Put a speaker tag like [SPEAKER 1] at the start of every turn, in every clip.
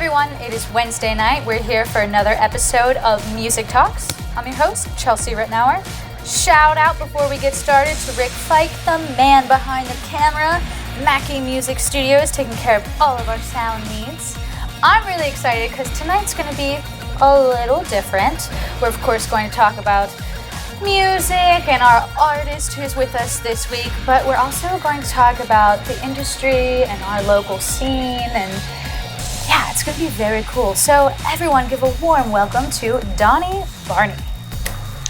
[SPEAKER 1] everyone, it is Wednesday night. We're here for another episode of Music Talks. I'm your host, Chelsea Rittenauer. Shout out before we get started to Rick Fike, the man behind the camera. Mackie Music Studios taking care of all of our sound needs. I'm really excited because tonight's going to be a little different. We're of course going to talk about music and our artist who's with us this week, but we're also going to talk about the industry and our local scene, and yeah, it's going to be very cool. So everyone give a warm welcome to Donnie Barney.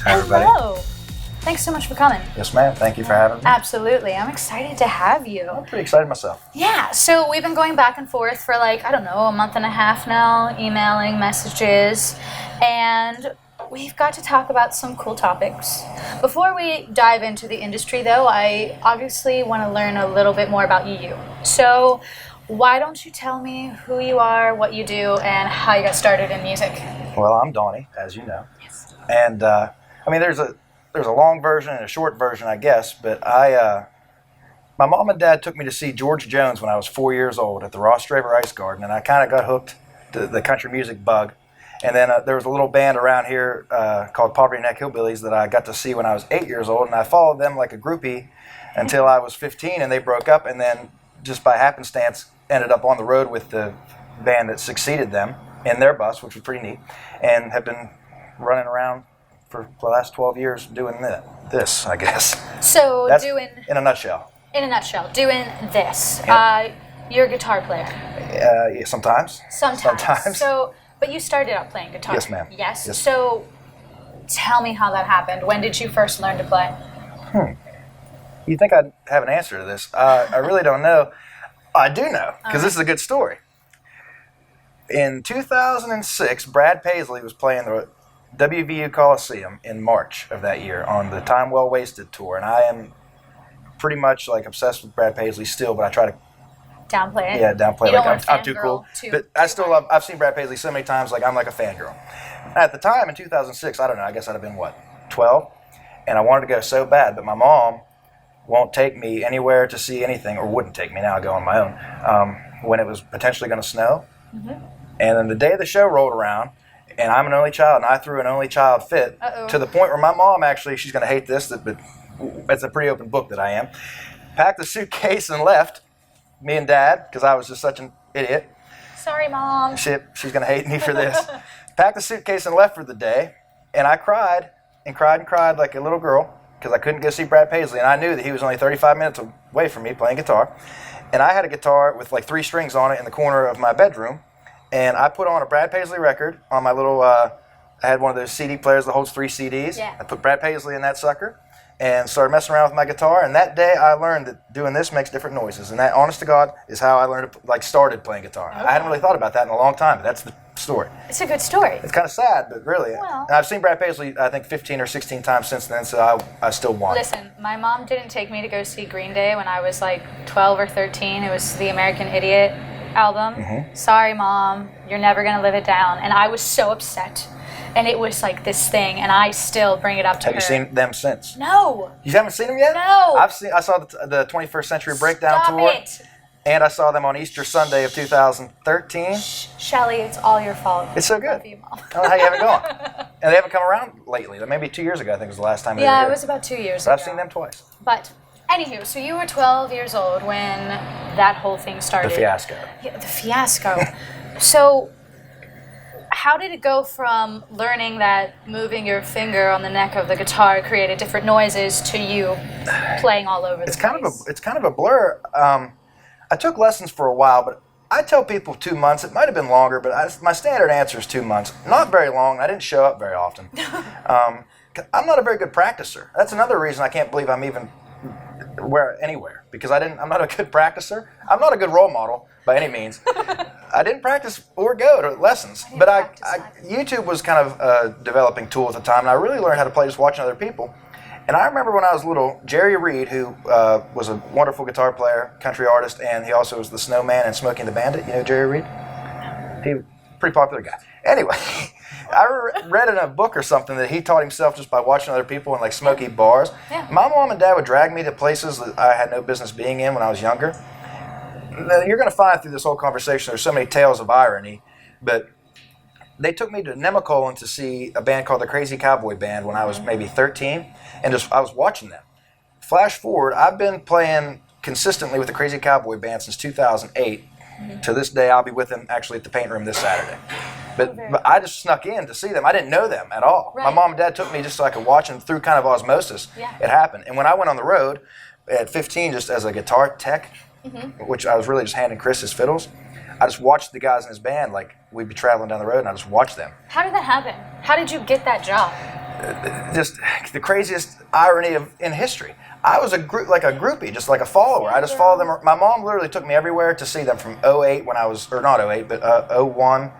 [SPEAKER 2] Hi everybody.
[SPEAKER 1] Hello. Thanks so much for coming.
[SPEAKER 2] Yes ma'am, thank you for having me.
[SPEAKER 1] Absolutely, I'm excited to have you.
[SPEAKER 2] I'm pretty excited myself.
[SPEAKER 1] Yeah, so we've been going back and forth for a month and a half now, emailing, messages, and we've got to talk about some cool topics. Before we dive into the industry though, I obviously want to learn a little bit more about you. So why don't you tell me who you are, what you do, and how you got started in music?
[SPEAKER 2] Well, I'm Donnie, as you know.
[SPEAKER 1] Yes.
[SPEAKER 2] And there's a long version and a short version, I guess, but my mom and dad took me to see George Jones when I was 4 years old at the Ross Straver Ice Garden, and I kind of got hooked to the country music bug. And then there was a little band around here called Poverty Neck Hillbillies that I got to see when I was 8 years old, and I followed them like a groupie until I was 15, and they broke up, and then just by happenstance ended up on the road with the band that succeeded them in their bus, which was pretty neat, and have been running around for the last 12 years doing this, I guess.
[SPEAKER 1] So
[SPEAKER 2] That's
[SPEAKER 1] doing,
[SPEAKER 2] in a nutshell.
[SPEAKER 1] Doing this.
[SPEAKER 2] Yeah.
[SPEAKER 1] You're a guitar player.
[SPEAKER 2] Yeah, sometimes.
[SPEAKER 1] Sometimes. So, but you started out playing guitar.
[SPEAKER 2] Yes, ma'am.
[SPEAKER 1] Yes.
[SPEAKER 2] Yes.
[SPEAKER 1] So tell me how that happened. When did you first learn to play?
[SPEAKER 2] You'd think I'd have an answer to this. I really don't know. I do know, because this is a good story. In 2006, Brad Paisley was playing the WVU Coliseum in March of that year on the Time Well Wasted tour, and I am pretty much like obsessed with Brad Paisley still, but I try to
[SPEAKER 1] Downplay it?
[SPEAKER 2] Yeah, downplay
[SPEAKER 1] You
[SPEAKER 2] it.
[SPEAKER 1] don't
[SPEAKER 2] I'm too cool. But I still love, I've seen Brad Paisley so many times, like I'm like a fangirl. At the time, in 2006, I don't know, I guess I'd have been, 12? And I wanted to go so bad, but my mom won't take me anywhere to see anything, or wouldn't take me, now I go on my own, when it was potentially going to snow. Mm-hmm. And then the day the show rolled around, and I'm an only child, and I threw an only child fit, to the point where my mom actually, she's going to hate this, but it's a pretty open book that I am, packed the suitcase and left, me and Dad, because I was just such an idiot.
[SPEAKER 1] Sorry, Mom.
[SPEAKER 2] She's going to hate me for this. Packed the suitcase and left for the day, and I cried and cried and cried like a little girl because I couldn't go see Brad Paisley, and I knew that he was only 35 minutes away from me playing guitar. And I had a guitar with like 3 strings on it in the corner of my bedroom, and I put on a Brad Paisley record on my little, I had one of those CD players that holds 3 CDs. Yeah. I put Brad Paisley in that sucker and started messing around with my guitar, and that day I learned that doing this makes different noises, and that, honest to God, is how I learned to, started playing guitar. Okay. I hadn't really thought about that in a long time, but that's the story.
[SPEAKER 1] It's a good story.
[SPEAKER 2] It's kind of sad, but really.
[SPEAKER 1] Well,
[SPEAKER 2] and I've seen Brad Paisley, I think, 15 or 16 times since then, so I still want.
[SPEAKER 1] Listen, my mom didn't take me to go see Green Day when I was like 12 or 13. It was the American Idiot album. Mm-hmm. Sorry, Mom, you're never going to live it down. And I was so upset. And it was like this thing, and I still bring it up to her.
[SPEAKER 2] Have you seen them since?
[SPEAKER 1] No.
[SPEAKER 2] You haven't seen them yet?
[SPEAKER 1] No.
[SPEAKER 2] I saw the 21st Century Breakdown tour.
[SPEAKER 1] Stop it.
[SPEAKER 2] And I saw them on Easter Sunday of 2013.
[SPEAKER 1] Shelly, it's all your fault.
[SPEAKER 2] It's so good.
[SPEAKER 1] Love you, Mom.
[SPEAKER 2] I don't know how you haven't gone. And they haven't come around lately. Maybe 2 years ago, I think was the last time they were here.
[SPEAKER 1] Yeah, it was about 2 years ago.
[SPEAKER 2] I've seen them twice.
[SPEAKER 1] But anywho, so you were 12 years old when that whole thing started.
[SPEAKER 2] The fiasco.
[SPEAKER 1] Yeah, the fiasco. So how did it go from learning that moving your finger on the neck of the guitar created different noises to you playing all over the place?
[SPEAKER 2] It's kind of a blur. I took lessons for a while, but I tell people 2 months. It might have been longer, but my standard answer is 2 months. Not very long. I didn't show up very often. I'm not a very good practicer. That's another reason I can't believe I'm even anywhere, because I'm not a good practicer. I'm not a good role model by any means. I didn't practice or go to lessons, but YouTube was kind of a developing tool at the time, and I really learned how to play just watching other people. And I remember when I was little, Jerry Reed, who was a wonderful guitar player, country artist, and he also was the Snowman and Smokey and the Bandit. You know Jerry Reed? He pretty popular guy. Anyway, I read in a book or something that he taught himself just by watching other people in like smoky bars. Yeah. My mom and dad would drag me to places that I had no business being in when I was younger. You're going to find through this whole conversation there's so many tales of irony. But they took me to Nemacolin to see a band called the Crazy Cowboy Band when I was maybe 13, and I was watching them. Flash forward, I've been playing consistently with the Crazy Cowboy Band since 2008. To this day, I'll be with them actually at the Paint Room this Saturday. But I just snuck in to see them. I didn't know them at all.
[SPEAKER 1] Right.
[SPEAKER 2] My mom and dad took me just so I could watch them through kind of osmosis.
[SPEAKER 1] Yeah.
[SPEAKER 2] It happened. And when I went on the road at 15, just as a guitar tech, which I was really just handing Chris his fiddles, I just watched the guys in his band. Like, we'd be traveling down the road, and I just watched them.
[SPEAKER 1] How did that happen? How did you get that job?
[SPEAKER 2] Just the craziest irony in history. I was a groupie, just like a follower. I just followed them. My mom literally took me everywhere to see them from 08 when I was, or not 08, but 01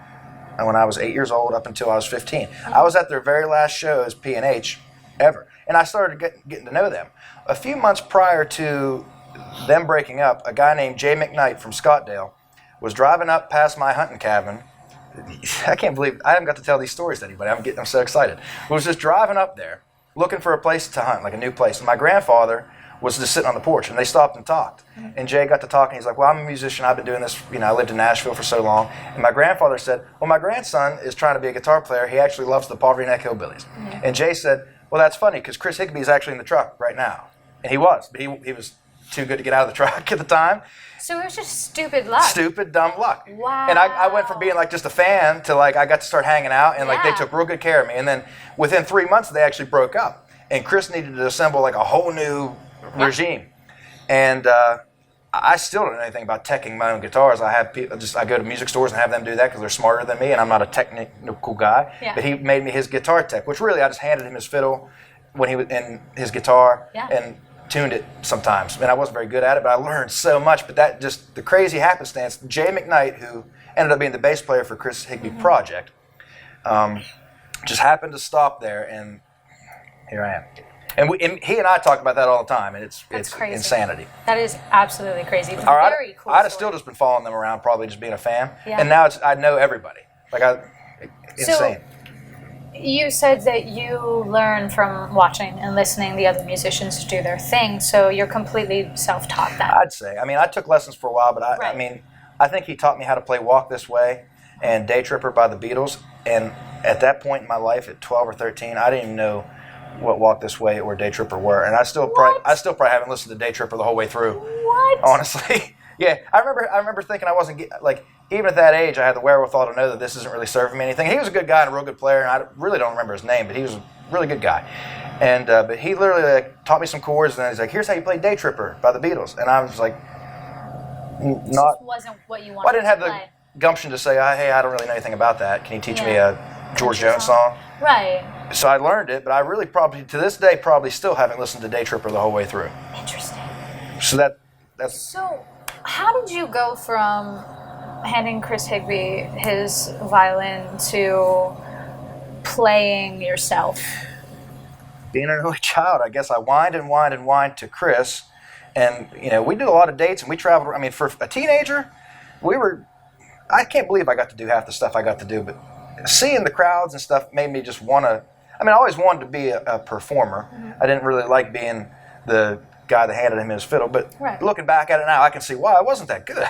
[SPEAKER 2] when I was 8 years old up until I was 15. I was at their very last show as P&H ever. And I started getting to know them. A few months prior to them breaking up, a guy named Jay McKnight from Scottdale was driving up past my hunting cabin. I can't believe I haven't got to tell these stories to anybody. I'm so excited. Was just driving up there, looking for a place to hunt, like a new place. And my grandfather was just sitting on the porch, and they stopped and talked. And Jay got to talking. He's like, well, I'm a musician. I've been doing this. I lived in Nashville for so long. And my grandfather said, well, my grandson is trying to be a guitar player. He actually loves the Poverty Neck Hillbillies. And Jay said, well, that's funny because Chris Higbee is actually in the truck right now. And he was, but he was too good to get out of the truck at the time.
[SPEAKER 1] So it was just stupid luck.
[SPEAKER 2] Stupid, dumb luck.
[SPEAKER 1] Wow.
[SPEAKER 2] And I went from being like just a fan to like I got to start hanging out, and like they took real good care of me. And then within 3 months they actually broke up, and Chris needed to assemble like a whole new regime. And I still don't know anything about teching my own guitars. I go to music stores and have them do that because they're smarter than me, and I'm not a technical guy.
[SPEAKER 1] Yeah.
[SPEAKER 2] But he made me his guitar tech, which really I just handed him his fiddle when he was in his guitar and tuned it sometimes. And I wasn't very good at it, but I learned so much. But that just the crazy happenstance. Jay McKnight, who ended up being the bass player for Chris Higbee Project, just happened to stop there, and here I am. And he and I talk about that all the time, and it's
[SPEAKER 1] crazy.
[SPEAKER 2] insanity.
[SPEAKER 1] That is absolutely crazy. It's
[SPEAKER 2] I'd
[SPEAKER 1] cool.
[SPEAKER 2] have still just been following them around, probably just being a fan.
[SPEAKER 1] Yeah.
[SPEAKER 2] And now I know everybody. Insane.
[SPEAKER 1] You said that you learn from watching and listening the other musicians do their thing, so you're completely self-taught then.
[SPEAKER 2] I'd say. I mean, I took lessons for a while, but I think he taught me how to play Walk This Way and Day Tripper by the Beatles. And at that point in my life, at 12 or 13, I didn't even know what Walk This Way or Day Tripper were. And I still probably haven't listened to Day Tripper the whole way through.
[SPEAKER 1] What?
[SPEAKER 2] Honestly. Yeah. I remember thinking I wasn't like, even at that age, I had the wherewithal to know that this isn't really serving me anything. He was a good guy and a real good player, and I really don't remember his name, but he was a really good guy. And but he literally taught me some chords, and then he's like, "Here's how you play Day Tripper by the Beatles." And I was like,
[SPEAKER 1] It just wasn't what you wanted.
[SPEAKER 2] I didn't have
[SPEAKER 1] to play.
[SPEAKER 2] the gumption to say, "Hey, I don't really know anything about that. Can you teach me a George Jones song?"
[SPEAKER 1] Right.
[SPEAKER 2] So I learned it, but I really probably to this day still haven't listened to Day Tripper the whole way through.
[SPEAKER 1] Interesting.
[SPEAKER 2] So that's.
[SPEAKER 1] So, how did you go from handing Chris Higbee his violin to playing yourself?
[SPEAKER 2] Being an early child, I guess I whined to Chris, and we did a lot of dates and we traveled. I mean, for a teenager, I can't believe I got to do half the stuff I got to do, but seeing the crowds and stuff made me just want to. I mean, I always wanted to be a performer. I didn't really like being the guy that handed him his fiddle, but looking back at it now, I can see why I wasn't that good.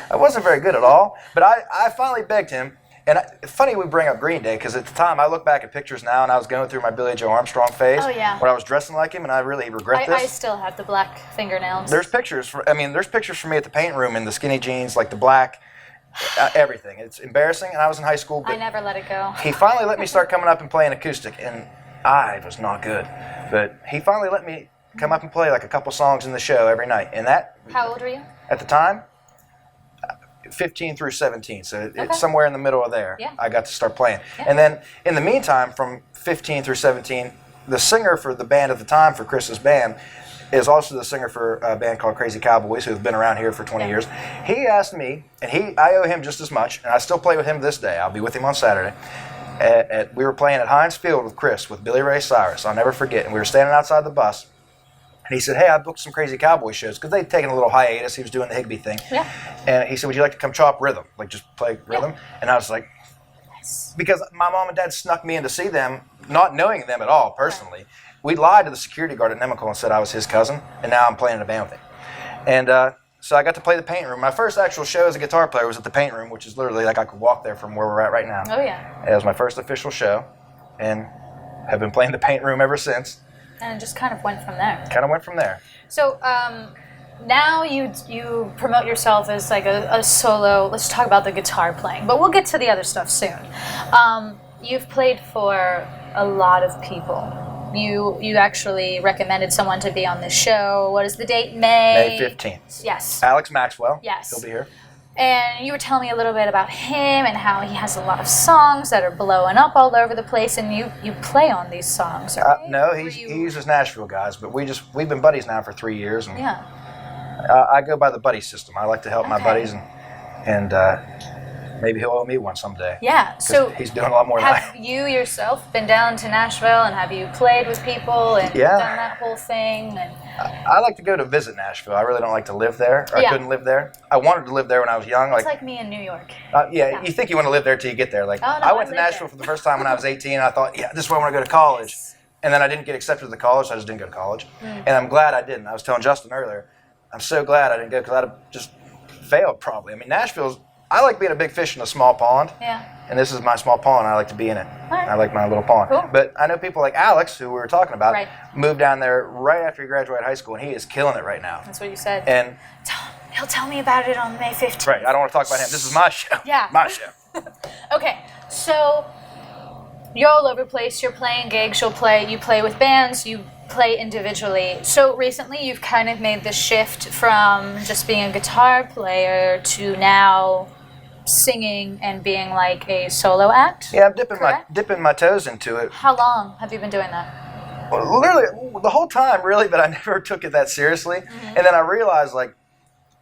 [SPEAKER 2] I wasn't very good at all, but I finally begged him. And it's funny we bring up Green Day, because at the time, I look back at pictures now, and I was going through my Billy Joe Armstrong phase, where I was dressing like him, and I really regret this.
[SPEAKER 1] I still have the black fingernails.
[SPEAKER 2] There's pictures for me at the paint room in the skinny jeans, like the black, everything. It's embarrassing, and I was in high school. But
[SPEAKER 1] I never let it go.
[SPEAKER 2] He finally let me start coming up and playing acoustic, and I was not good. But he finally let me come up and play like a couple songs in the show every night. And that.
[SPEAKER 1] How old were you?
[SPEAKER 2] At the time, 15 through 17, so it's somewhere in the middle of there.
[SPEAKER 1] Yeah.
[SPEAKER 2] I got to start playing. Yeah. And then, in the meantime, from 15 through 17, the singer for the band at the time, for Chris's band, is also the singer for a band called Crazy Cowboys, who've been around here for 20 years. He asked me, and I owe him just as much, and I still play with him this day. I'll be with him on Saturday. We were playing at Heinz Field with Chris, with Billy Ray Cyrus. I'll never forget. And we were standing outside the bus. And he said, hey, I booked some Crazy Cowboy shows, because they'd taken a little hiatus. He was doing the Higbee thing.
[SPEAKER 1] Yeah.
[SPEAKER 2] And he said, would you like to come chop rhythm? Like, just play rhythm? Yeah. And I was like, yes. Because my mom and dad snuck me in to see them, not knowing them at all, personally. Right. We lied to the security guard at Nemacolin and said I was his cousin, and now I'm playing in a band with him. And so I got to play the Paint Room. My first actual show as a guitar player was at the Paint Room, which is literally like I could walk there from where we're at right now.
[SPEAKER 1] Oh, yeah.
[SPEAKER 2] It was my first official show, and have been playing the Paint Room ever since.
[SPEAKER 1] And it just kind of went from there.
[SPEAKER 2] Kind of went from there.
[SPEAKER 1] So now you promote yourself as like a solo. Let's talk about the guitar playing, but we'll get to the other stuff soon. You've played for a lot of people. You actually recommended someone to be on this show. What is the date? May
[SPEAKER 2] 15th.
[SPEAKER 1] Yes.
[SPEAKER 2] Alex Maxwell.
[SPEAKER 1] Yes.
[SPEAKER 2] He'll be here.
[SPEAKER 1] And you were telling me a little bit about him and how he has a lot of songs that are blowing up all over the place, and you play on these songs, right?
[SPEAKER 2] No, he uses Nashville guys, but we've been buddies now for 3 years, and
[SPEAKER 1] Yeah.
[SPEAKER 2] I go by the buddy system. I like to help my
[SPEAKER 1] Okay.
[SPEAKER 2] buddies, and maybe he'll owe me one someday.
[SPEAKER 1] Yeah.
[SPEAKER 2] 'Cause
[SPEAKER 1] So
[SPEAKER 2] he's doing a lot more than I am.
[SPEAKER 1] have you yourself been down to Nashville, and have you played with people and
[SPEAKER 2] Yeah.
[SPEAKER 1] done that whole thing? And
[SPEAKER 2] I like to go to visit Nashville. I really don't like to live there. Or
[SPEAKER 1] Yeah.
[SPEAKER 2] I couldn't live there. I wanted to live there when I was young.
[SPEAKER 1] it's like me in New York.
[SPEAKER 2] Yeah, you think you want to live there till you get there. Like
[SPEAKER 1] Oh, no,
[SPEAKER 2] I went
[SPEAKER 1] I
[SPEAKER 2] to
[SPEAKER 1] lived
[SPEAKER 2] Nashville
[SPEAKER 1] there.
[SPEAKER 2] for the first time when I was 18. And I thought, yeah, this is where I want to go to college. And then I didn't get accepted to the college, so I just didn't go to college. And I'm glad I didn't. I was telling Justin earlier, I'm so glad I didn't go because I'd have just failed probably. I mean, I like being a big fish in a small pond.
[SPEAKER 1] Yeah.
[SPEAKER 2] And this is my small pond. I like to be in it.
[SPEAKER 1] Right.
[SPEAKER 2] I like my little pond.
[SPEAKER 1] Cool.
[SPEAKER 2] But I know people like Alex, who we were talking about,
[SPEAKER 1] Right.
[SPEAKER 2] moved down there right after he graduated high school, and he is killing it right now.
[SPEAKER 1] That's what you said.
[SPEAKER 2] And
[SPEAKER 1] He'll tell me about it on May 15th.
[SPEAKER 2] right, I don't want to talk about him. This is my show.
[SPEAKER 1] Yeah.
[SPEAKER 2] My show.
[SPEAKER 1] Okay, so you're all over the place. You're playing gigs. You play with bands. You play individually. So recently, you've kind of made the shift from just being a guitar player to now singing and being like a solo act.
[SPEAKER 2] Yeah, I'm
[SPEAKER 1] Correct?
[SPEAKER 2] dipping my toes into it.
[SPEAKER 1] How long have you been doing that?
[SPEAKER 2] Well, literally the whole time, really, but I never took it that seriously.
[SPEAKER 1] Mm-hmm.
[SPEAKER 2] And then I realized, like,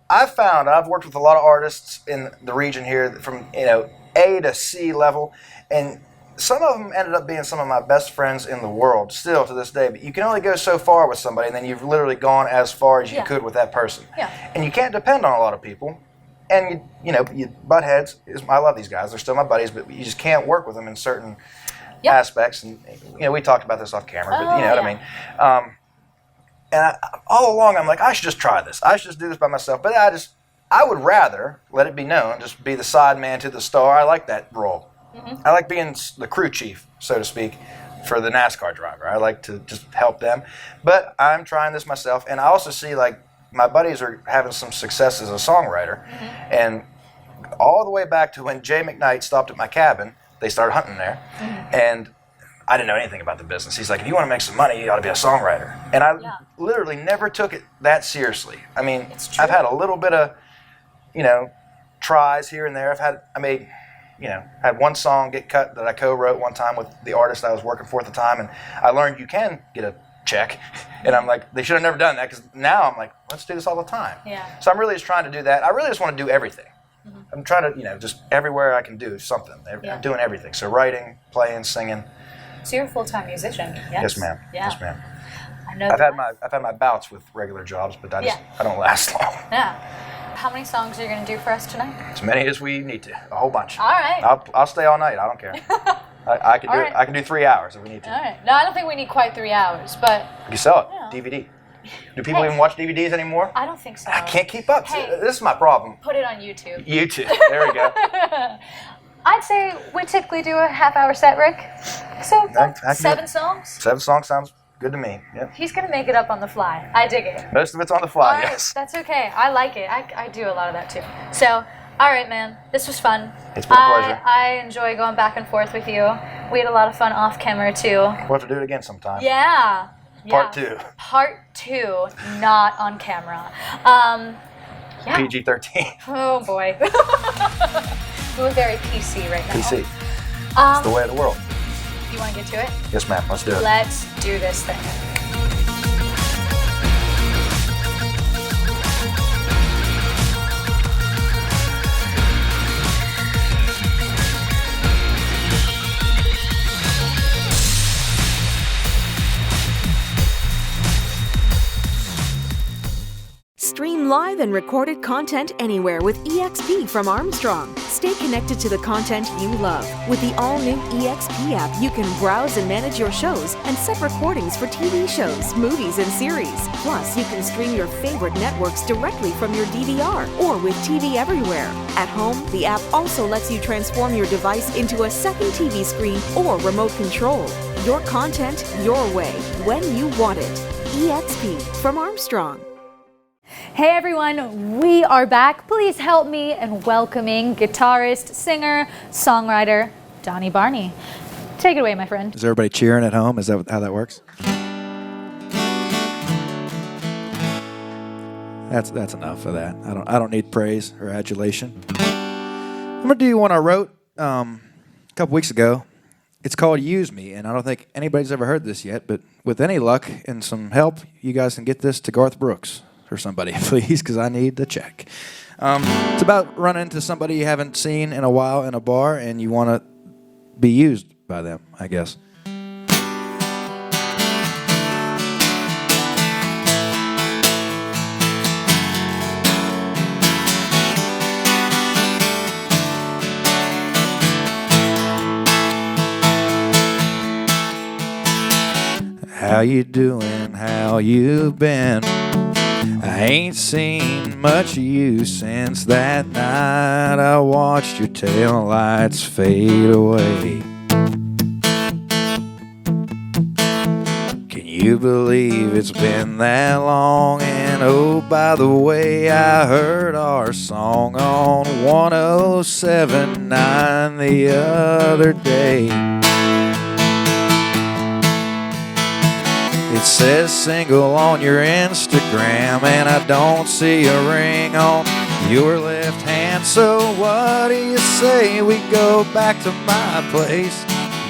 [SPEAKER 2] I've worked with a lot of artists in the region here from A to C level, and some of them ended up being some of my best friends in the world still to this day. But you can only go so far with somebody, and then you've literally gone as far as you
[SPEAKER 1] Yeah.
[SPEAKER 2] could with that person.
[SPEAKER 1] Yeah.
[SPEAKER 2] And you can't depend on a lot of people. And you butt heads. I love these guys; they're still my buddies, but you just can't work with them in certain
[SPEAKER 1] Yep.
[SPEAKER 2] aspects. And we talked about this off camera, but you know what
[SPEAKER 1] yeah.
[SPEAKER 2] I mean. And all along, I'm like, I should just try this. I should just do this by myself. But I would rather let it be known, just be the side man to the star. I like that role.
[SPEAKER 1] Mm-hmm.
[SPEAKER 2] I like being the crew chief, so to speak, for the NASCAR driver. I like to just help them. But I'm trying this myself, and I also see like my buddies are having some success as a songwriter,
[SPEAKER 1] Mm-hmm.
[SPEAKER 2] and all the way back to when Jay McKnight stopped at my cabin, they started hunting there, and I didn't know anything about the business. He's like, if you want to make some money, you got to be a songwriter. And I literally never took it that seriously. I mean,
[SPEAKER 1] It's true.
[SPEAKER 2] I've had a little bit of, tries here and there. Had one song get cut that I co-wrote one time with the artist I was working for at the time, and I learned you can get a check. And I'm like, they should have never done that, because now I'm like, let's do this all the time.
[SPEAKER 1] Yeah.
[SPEAKER 2] So I'm really just trying to do that. I really just want to do everything.
[SPEAKER 1] Mm-hmm.
[SPEAKER 2] I'm trying to, just everywhere I can do something.
[SPEAKER 1] Yeah.
[SPEAKER 2] I'm doing everything. So writing, playing, singing.
[SPEAKER 1] So you're a full-time musician.
[SPEAKER 2] Yes, ma'am.
[SPEAKER 1] Yeah.
[SPEAKER 2] Yes, ma'am.
[SPEAKER 1] I know.
[SPEAKER 2] I've had my bouts with regular jobs, but I don't last long.
[SPEAKER 1] Yeah. How many songs are you going to do for us tonight?
[SPEAKER 2] As many as we need to. A whole bunch.
[SPEAKER 1] All right.
[SPEAKER 2] I'll stay all night. I don't care. I can do
[SPEAKER 1] All
[SPEAKER 2] it.
[SPEAKER 1] right.
[SPEAKER 2] I can do 3 hours if we need to.
[SPEAKER 1] All right. No, I don't think we need quite 3 hours, but
[SPEAKER 2] You sell it.
[SPEAKER 1] Yeah.
[SPEAKER 2] DVD. Do people even watch DVDs anymore?
[SPEAKER 1] I don't think so.
[SPEAKER 2] I can't keep up.
[SPEAKER 1] Hey.
[SPEAKER 2] This is my problem.
[SPEAKER 1] Put it on YouTube.
[SPEAKER 2] YouTube. There we go.
[SPEAKER 1] I'd say we typically do a half-hour set, Rick. So
[SPEAKER 2] I can do
[SPEAKER 1] 7
[SPEAKER 2] it.
[SPEAKER 1] songs.
[SPEAKER 2] 7 songs sounds good to me. Yeah.
[SPEAKER 1] He's gonna make it up on the fly. I dig it.
[SPEAKER 2] Most of it's on the fly.
[SPEAKER 1] All right,
[SPEAKER 2] Yes.
[SPEAKER 1] that's okay. I like it. I do a lot of that too. So, all right, man. This was fun.
[SPEAKER 2] It's been a pleasure.
[SPEAKER 1] I enjoy going back and forth with you. We had a lot of fun off camera too.
[SPEAKER 2] We'll have to do it again sometime.
[SPEAKER 1] Yeah.
[SPEAKER 2] Part
[SPEAKER 1] yeah.
[SPEAKER 2] 2.
[SPEAKER 1] Part 2, not on camera. Yeah.
[SPEAKER 2] PG-13.
[SPEAKER 1] Oh boy. We're very PC right now.
[SPEAKER 2] PC. It's the way of the world.
[SPEAKER 1] You want to get to it?
[SPEAKER 2] Yes, ma'am. Let's do it.
[SPEAKER 1] Let's do this thing.
[SPEAKER 3] Stream live and recorded content anywhere with EXP from Armstrong. Stay connected to the content you love. With the all-new EXP app, you can browse and manage your shows and set recordings for TV shows, movies, and series. Plus, you can stream your favorite networks directly from your DVR or with TV Everywhere. At home, the app also lets you transform your device into a second TV screen or remote control. Your content, your way, when you want it. EXP from Armstrong.
[SPEAKER 1] Hey everyone, we are back. Please help me in welcoming guitarist, singer, songwriter, Donnie Barney. Take it away, my friend.
[SPEAKER 4] Is everybody cheering at home? Is that how that works? That's enough of that. I don't need praise or adulation. I'm gonna do one I wrote a couple weeks ago. It's called "Use Me," and I don't think anybody's ever heard this yet. But with any luck and some help, you guys can get this to Garth Brooks or somebody, please, because I need the check. It's about running into somebody you haven't seen in a while in a bar, and you want to be used by them, I guess. How you doing? How you been? I ain't seen much of you since that night I watched your tail lights fade away. Can you believe it's been that long? And oh, by the way, I heard our song on 107.9 the other day. It says single on your Instagram, and I don't see a ring on your left hand. So what do you say we go back to my place?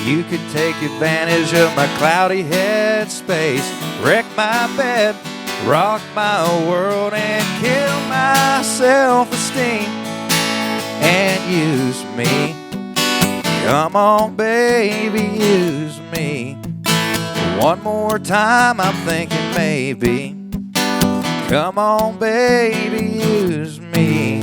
[SPEAKER 4] You could take advantage of my cloudy headspace, wreck my bed, rock my world, and kill my self-esteem, and use me. Come on, baby, use me. One more time, I'm thinking maybe. Come on, baby, use me.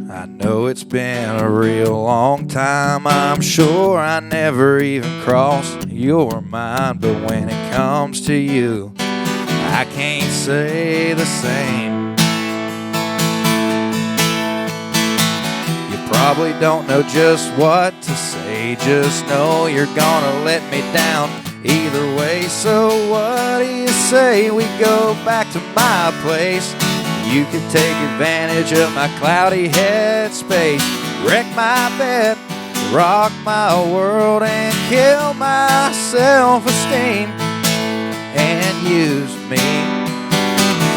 [SPEAKER 4] I know it's been a real long time. I'm sure I never even crossed your mind, but when it comes to you, I can't say the same. You probably don't know just what to say, just know you're gonna let me down either way. So what do you say we go back to my place? You could take advantage of my cloudy headspace, wreck my bed, rock my world, and kill my self-esteem, and use me.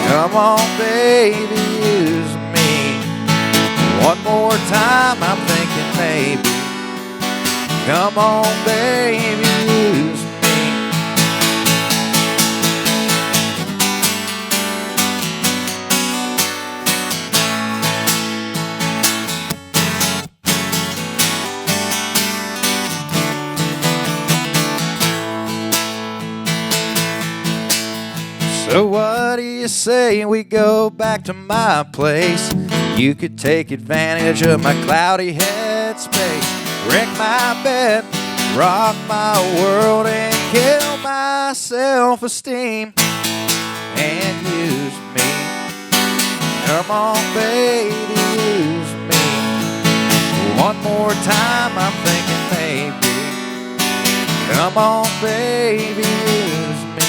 [SPEAKER 4] Come on, baby, use me. One more time, I'm thinking maybe. Come on, baby, use me. So what do you say we go back to my place? You could take advantage of my cloudy headspace, wreck my bed, rock my world, and kill my self-esteem, and use me. Come on, baby, use me. One more time, I'm thinking maybe. Come on, baby, use me.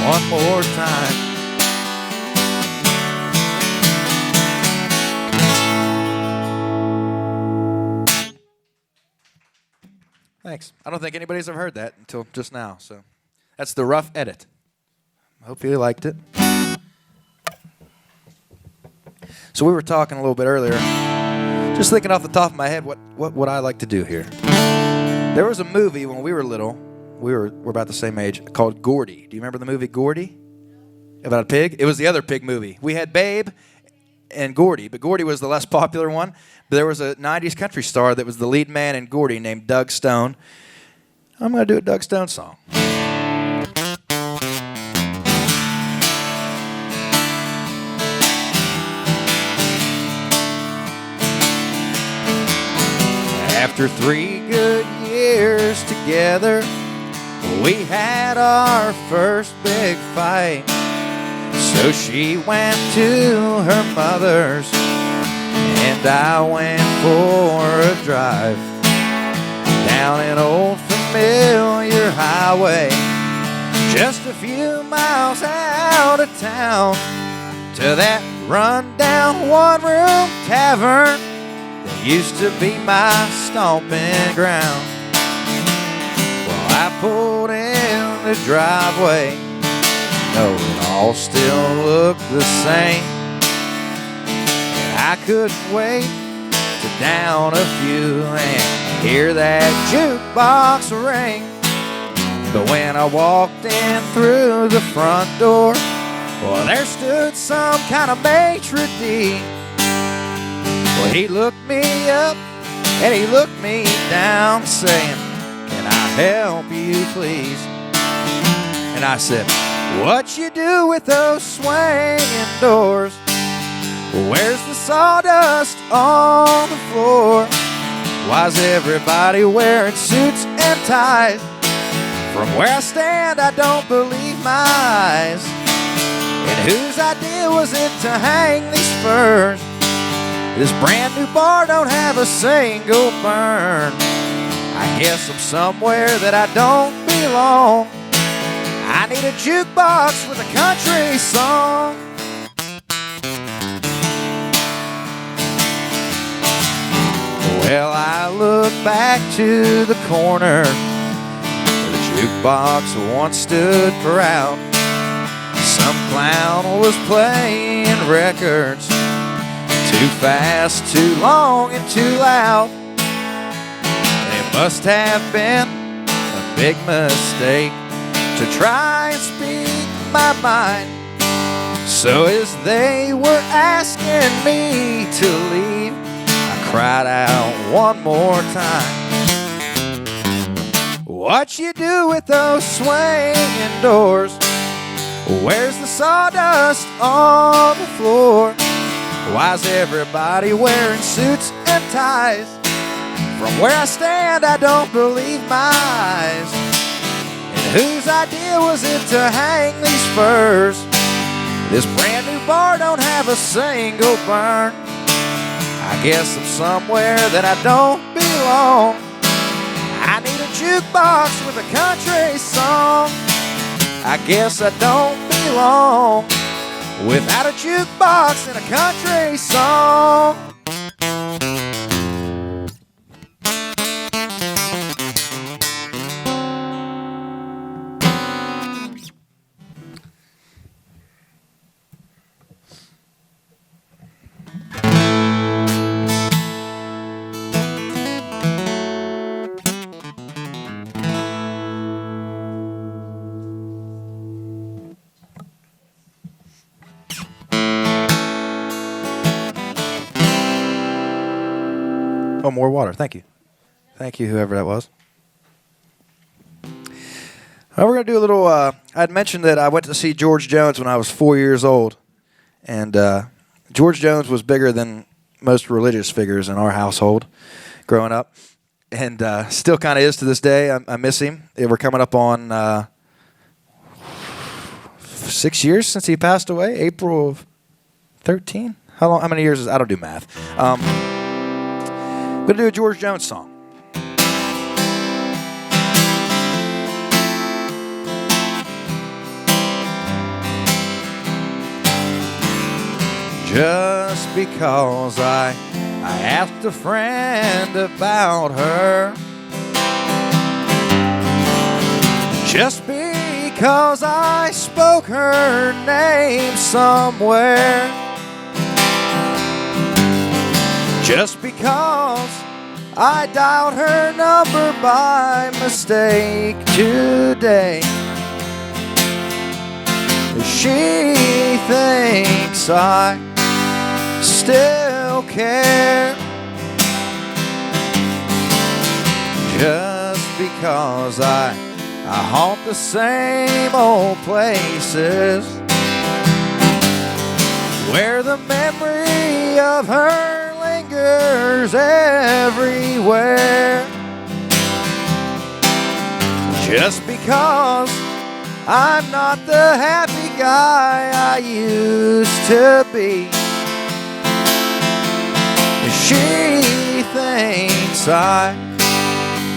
[SPEAKER 4] One more time. Thanks. I don't think anybody's ever heard that until just now. So that's the rough edit. Hope you liked it. So we were talking a little bit earlier, just thinking off the top of my head, what would I like to do here? There was a movie when we were little, we're about the same age, called Gordy. Do you remember the movie Gordy? About a pig? It was the other pig movie. We had Babe and Gordy, but Gordy was the less popular one. But there was a 90s country star that was the lead man in Gordy named Doug Stone. I'm going to do a Doug Stone song. After 3 good years together, we had our first big fight. So she went to her mother's, and I went for a drive down an old familiar highway, just a few miles out of town, to that run-down one-room tavern that used to be my stomping ground. Well, I pulled in the driveway, no, it all still looked the same, and I couldn't wait to down a few and hear that jukebox ring. But when I walked in through the front door, well, there stood some kind of maitre d'. Well, he looked me up and he looked me down, saying, "Can I help you, please?" And I said, "What you do with those swinging doors? Where's the sawdust on the floor? Why's everybody wearing suits and ties? From where I stand, I don't believe my eyes. And whose idea was it to hang these furs? This brand new bar don't have a single burn. I guess I'm somewhere that I don't belong. I need a jukebox with a country song." Well, I look back to the corner where the jukebox once stood proud. Some clown was playing records, too fast, too long, and too loud. It must have been a big mistake to try and speak my mind. So as they were asking me to leave, I cried out one more time, "What you do with those swinging doors? Where's the sawdust on the floor? Why's everybody wearing suits and ties? From where I stand, I don't believe my eyes. And whose idea was it to hang these furs? This brand new bar don't have a single burn. I guess I'm somewhere that I don't belong. I need a jukebox with a country song. I guess I don't belong without a jukebox and a country song." Oh, more water. Thank you. Thank you, whoever that was. We're going to do a little... I'd mentioned that I went to see George Jones when I was 4 years old. And George Jones was bigger than most religious figures in our household growing up. And still kind of is to this day. I miss him. We're coming up on 6 years since he passed away. April of 13? How many years is... I don't do math. I'm going to do a George Jones song. Just because I asked a friend about her, just because I spoke her name somewhere, Just because I dialed her number by mistake today, she thinks I still care. Just because I haunt the same old places where the memory of her lingers everywhere. Just because I'm not the happy guy I used to be, she thinks I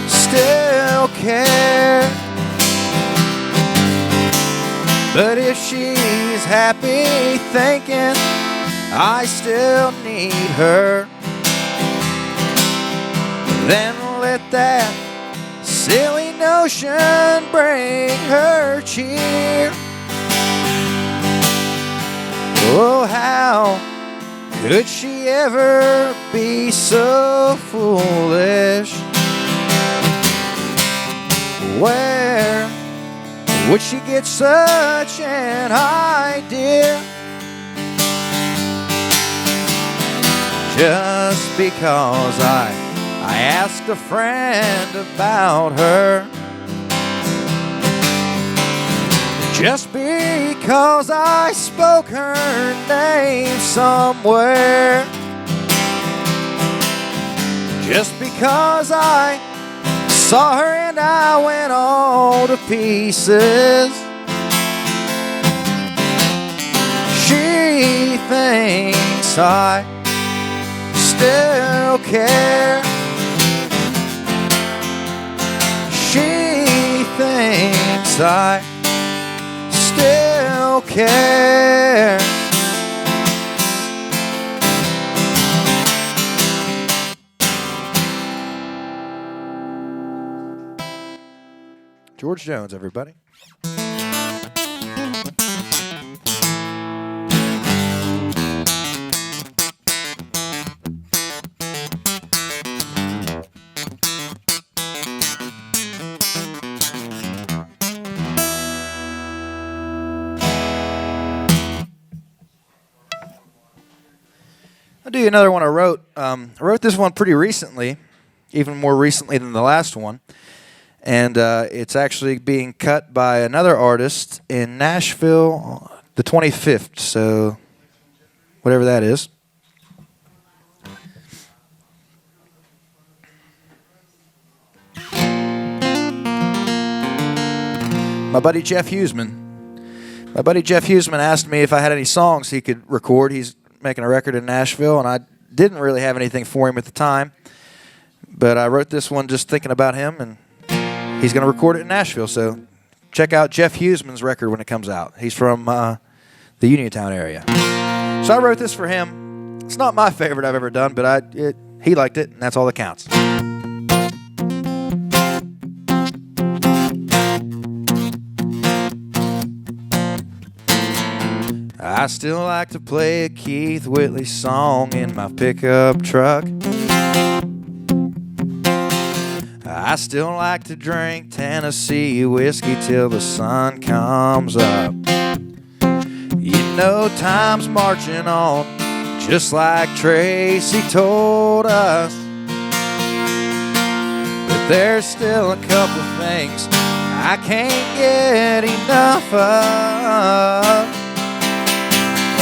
[SPEAKER 4] still care. But if she's happy thinking I still need her, then let that silly notion bring her cheer. Oh, how could she ever be so foolish? Where would she get such an idea? Just because I asked a friend about her, just because I spoke her name somewhere, just because I saw her and I went all to pieces, she thinks I still care. She thinks I still care. George Jones, everybody. I'll do you another one I wrote. I wrote this one pretty recently, even more recently than the last one. And it's actually being cut by another artist in Nashville the 25th, so whatever that is. My buddy Jeff Huesemann. My buddy Jeff Huesemann asked me if I had any songs he could record. He's making a record in Nashville, and I didn't really have anything for him at the time. But I wrote this one just thinking about him, and he's going to record it in Nashville, so check out Jeff Huesemann's record when it comes out. He's from the Uniontown area. So I wrote this for him. It's not my favorite I've ever done, but he liked it, and that's all that counts. I still like to play a Keith Whitley song in my pickup truck. I still like to drink Tennessee whiskey till the sun comes up. You know time's marching on, just like Tracy told us. But there's still a couple things I can't get enough of.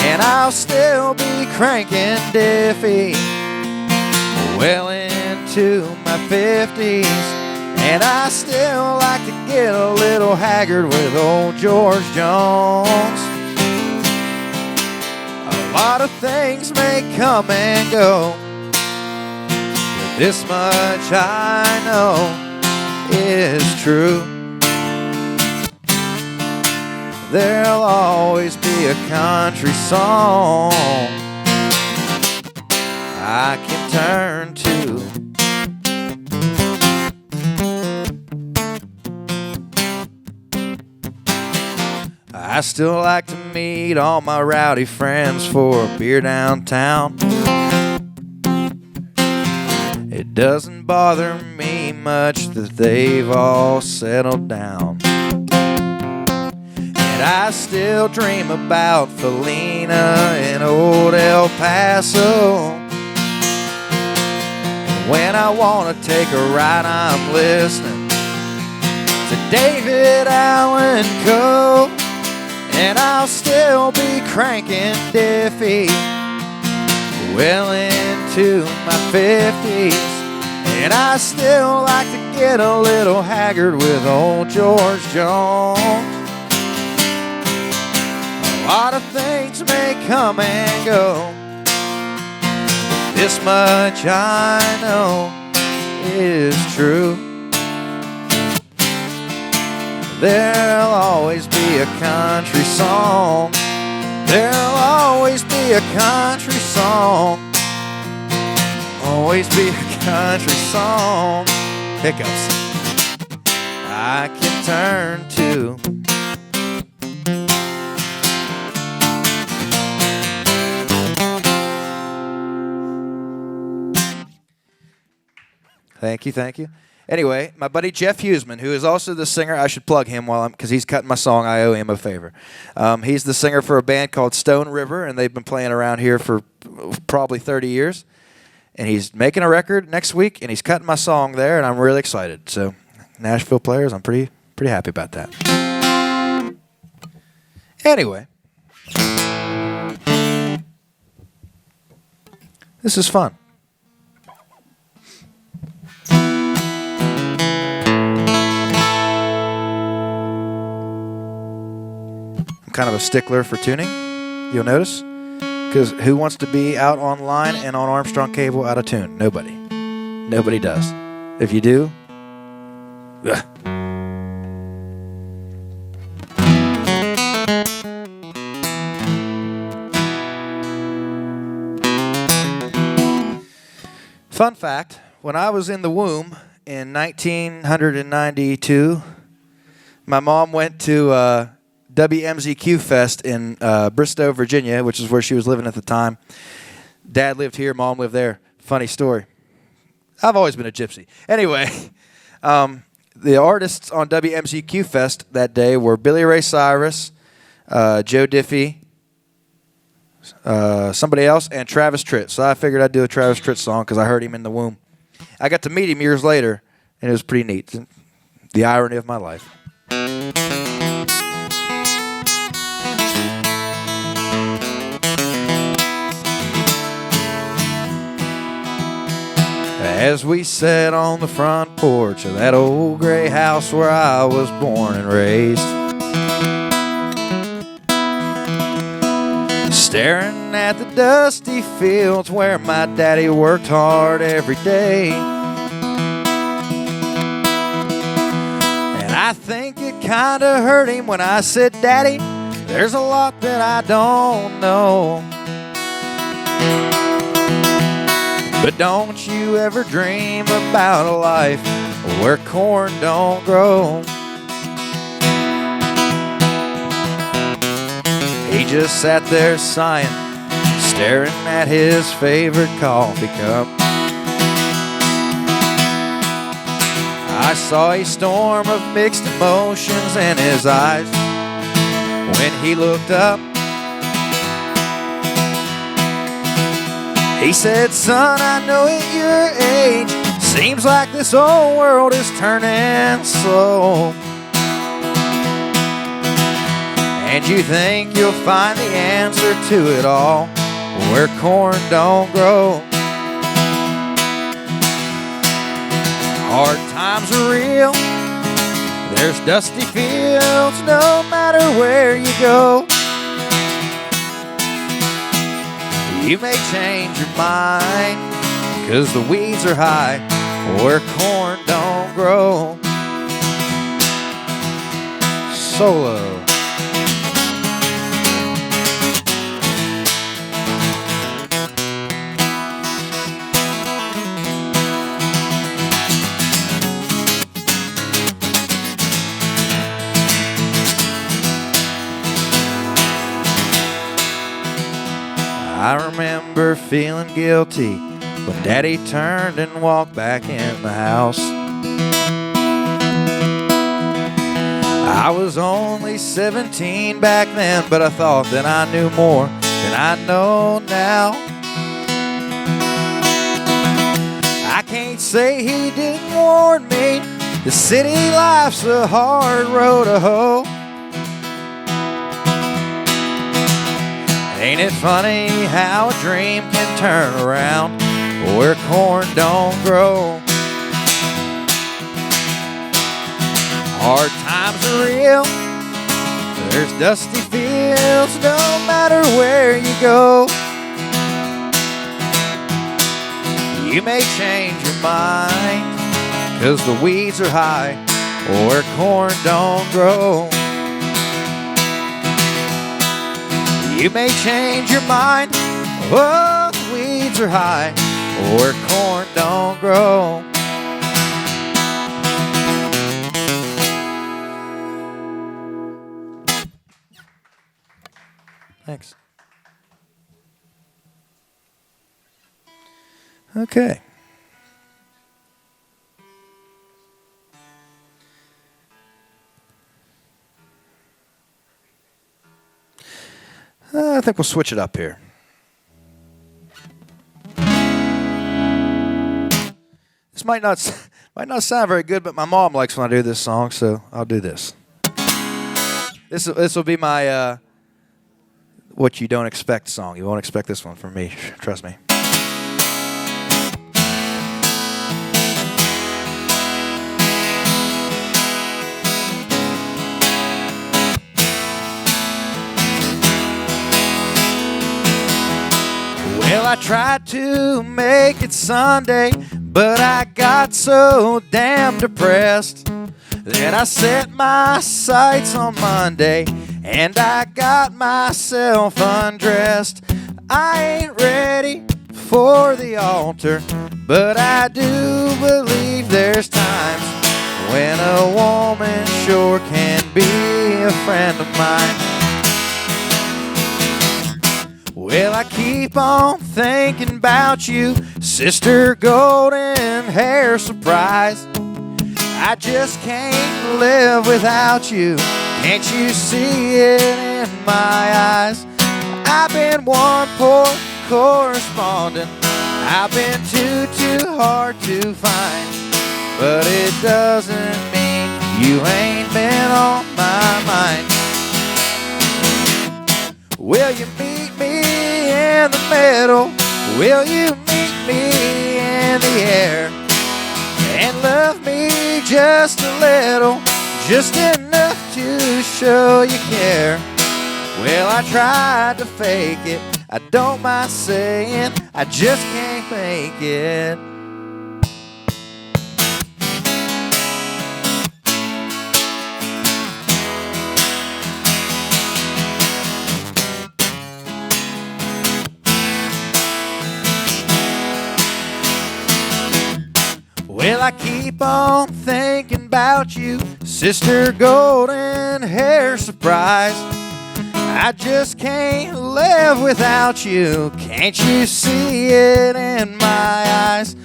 [SPEAKER 4] And I'll still be cranking Diffie well into my 50s. And I still like to get a little haggard with old George Jones. A lot of things may come and go, but this much I know is true. There'll always be a country song I can turn to. I still like to meet all my rowdy friends for a beer downtown. It doesn't bother me much that they've all settled down. And I still dream about Felina in old El Paso. And when I want to take a ride, I'm listening to David Allen Coe. And I'll still be cranking Diffie well into my 50s. And I still like to get a little haggard with old George Jones. A lot of things may come and go. This much I know is true. There'll always be a country song. There'll always be a country song. Always be a country song. Hiccups I can turn to. Thank you, thank you. Anyway, my buddy Jeff Huesemann, who is also the singer, I should plug him because he's cutting my song. I owe him a favor. He's the singer for a band called Stone River, and they've been playing around here for probably 30 years. And he's making a record next week, and he's cutting my song there, and I'm really excited. So, Nashville players, I'm pretty happy about that. Anyway, this is fun. I'm kind of a stickler for tuning, you'll notice. Because who wants to be out online and on Armstrong cable out of tune? Nobody. Nobody does. If you do, ugh. Fun fact, when I was in the womb in 1992, my mom went to WMZQ Fest in Bristow, Virginia, which is where she was living at the time. Dad lived here, Mom lived there. Funny story. I've always been a gypsy. Anyway, the artists on WMZQ Fest that day were Billy Ray Cyrus, Joe Diffie, somebody else, and Travis Tritt. So I figured I'd do a Travis Tritt song because I heard him in the womb. I got to meet him years later, and it was pretty neat. The irony of my life. As we sat on the front porch of that old gray house where I was born and raised, staring at the dusty fields where my daddy worked hard every day. And I think it kinda hurt him when I said, Daddy, there's a lot that I don't know. But don't you ever dream about a life where corn don't grow. He just sat there sighing, staring at his favorite coffee cup. I saw a storm of mixed emotions in his eyes when he looked up. He said, son, I know at your age, seems like this whole world is turning slow. And you think you'll find the answer to it all where corn don't grow. Hard times are real, there's dusty fields no matter where you go. You may change your mind, 'cause the weeds are high where corn don't grow. Solo. I remember feeling guilty when Daddy turned and walked back in the house. I was only 17 back then, but I thought that I knew more than I know now. I can't say he didn't warn me. The city life's a hard road to hoe. Ain't it funny how a dream can turn around where corn don't grow? Hard times are real. There's dusty fields no matter where you go. You may change your mind, 'cause the weeds are high where corn don't grow. You may change your mind, oh, the weeds are high where corn don't grow. Thanks. Okay. I think we'll switch it up here. This might not sound very good, but my mom likes when I do this song, so I'll do this. This will be my what you don't expect song. You won't expect this one from me, trust me. Well, I tried to make it Sunday, but I got so damn depressed that I set my sights on Monday and I got myself undressed. I ain't ready for the altar, but I do believe there's times when a woman sure can be a friend of mine. Well, I keep on thinking about you, Sister Golden Hair Surprise. I just can't live without you. Can't you see it in my eyes? I've been one poor correspondent. I've been too hard to find. But it doesn't mean you ain't been on my mind. Will you meet me in the middle? Will you meet me in the air? And love me just a little, just enough to show you care. Well, I tried to fake it, I don't mind saying, I just can't make it. Well, I keep on thinking about you, Sister Golden Hair Surprise. I just can't live without you. Can't you see it in my eyes?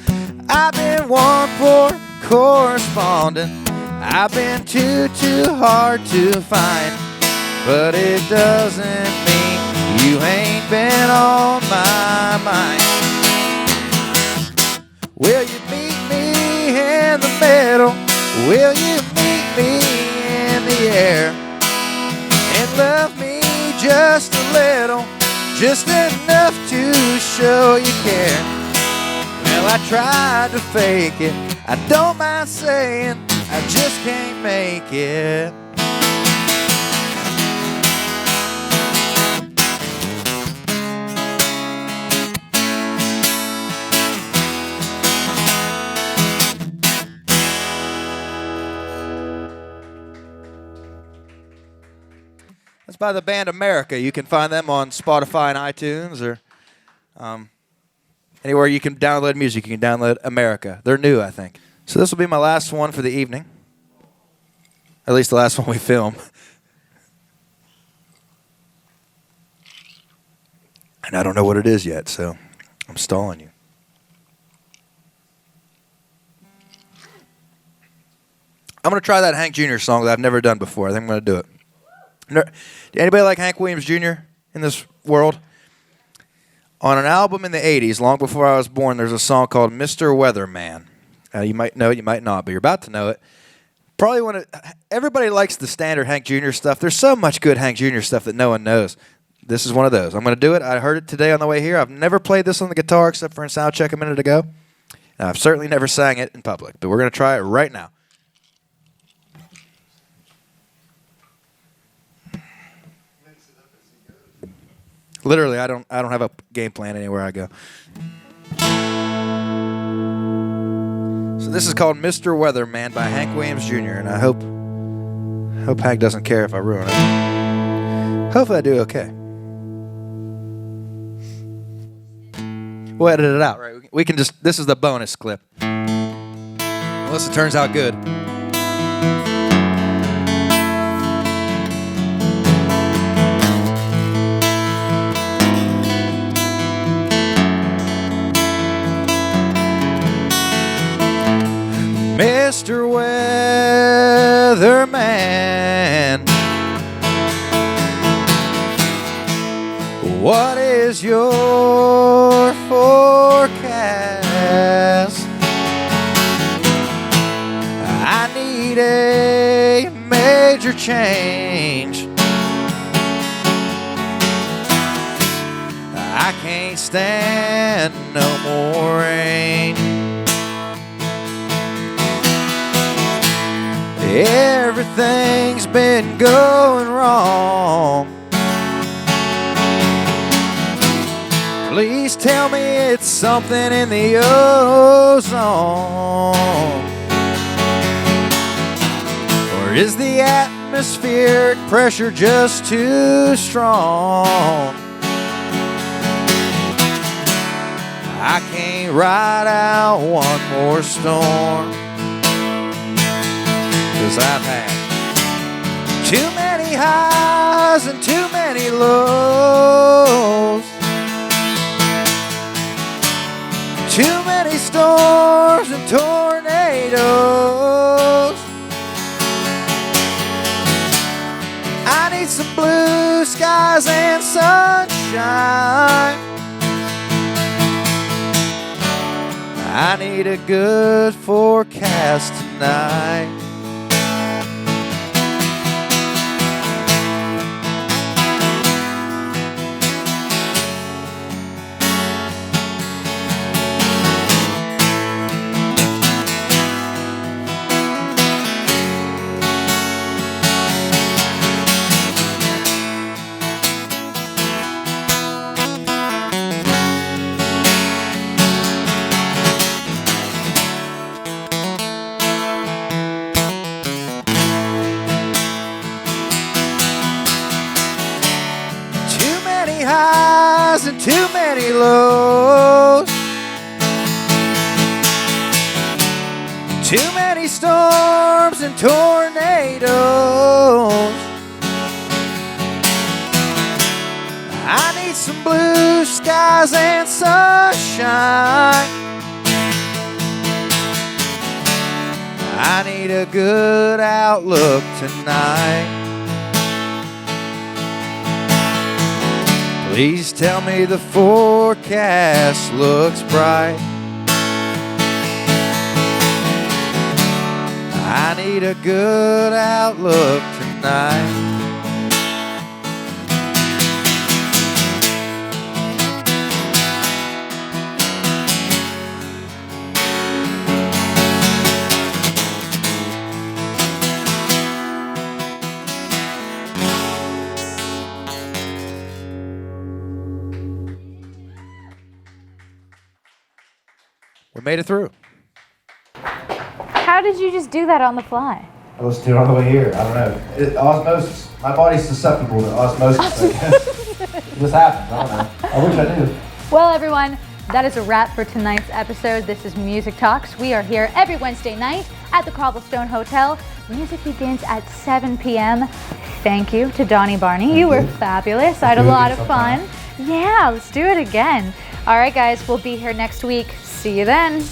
[SPEAKER 4] I've been one poor correspondent. I've been too hard to find. But it doesn't mean you ain't been on my mind. Will you meet me in the middle? Will you meet me in the air? And love me just a little, just enough to show you care. Well, I tried to fake it, I don't mind saying, I just can't make it. That's by the band America. You can find them on Spotify and iTunes or anywhere you can download music. You can download America. They're new, I think. So this will be my last one for the evening. At least the last one we film. And I don't know what it is yet, so I'm stalling you. I'm going to try that Hank Jr. song that I've never done before. I think I'm going to do it. Anybody like Hank Williams Jr. in this world? On an album in the 80s, long before I was born, there's a song called Mr. Weatherman. You might know it, you might not, but you're about to know it. Probably everybody likes the standard Hank Jr. stuff. There's so much good Hank Jr. stuff that no one knows. This is one of those. I'm going to do it. I heard it today on the way here. I've never played this on the guitar except for in sound check a minute ago. I've certainly never sang it in public, but we're going to try it right now. Literally, I don't have a game plan anywhere I go. So this is called Mr. Weatherman by Hank Williams Jr. And I hope Hank doesn't care if I ruin it. Hopefully I do okay. We'll edit it out, right? We can just, this is the bonus clip. Unless it turns out good. Mr. Weatherman, what is your forecast? I need a major change. I can't stand no more rain. Everything's been going wrong. Please tell me it's something in the ozone. Or is the atmospheric pressure just too strong? I can't ride out one more storm. 'Cause I've had too many highs and too many lows. Too many storms and tornadoes. I need some blue skies and sunshine. I need a good forecast tonight. Highs and too many lows. Too many storms and tornadoes. I need some blue skies and sunshine. I need a good outlook tonight. Please tell me the forecast looks bright. I need a good outlook tonight. We made it through.
[SPEAKER 1] How did you just do that on the fly?
[SPEAKER 2] I listened to it on the way here. I don't know. Osmosis. My body's susceptible to osmosis, I guess. It just happens. I don't know. I wish I knew.
[SPEAKER 1] Well, everyone, that is a wrap for tonight's episode. This is Music Talks. We are here every Wednesday night at the Cobblestone Hotel. Music begins at 7 p.m. Thank you to Donnie Barney. You were fabulous. I had a lot of fun. Yeah, let's do it again. All right, guys, we'll be here next week. See you then.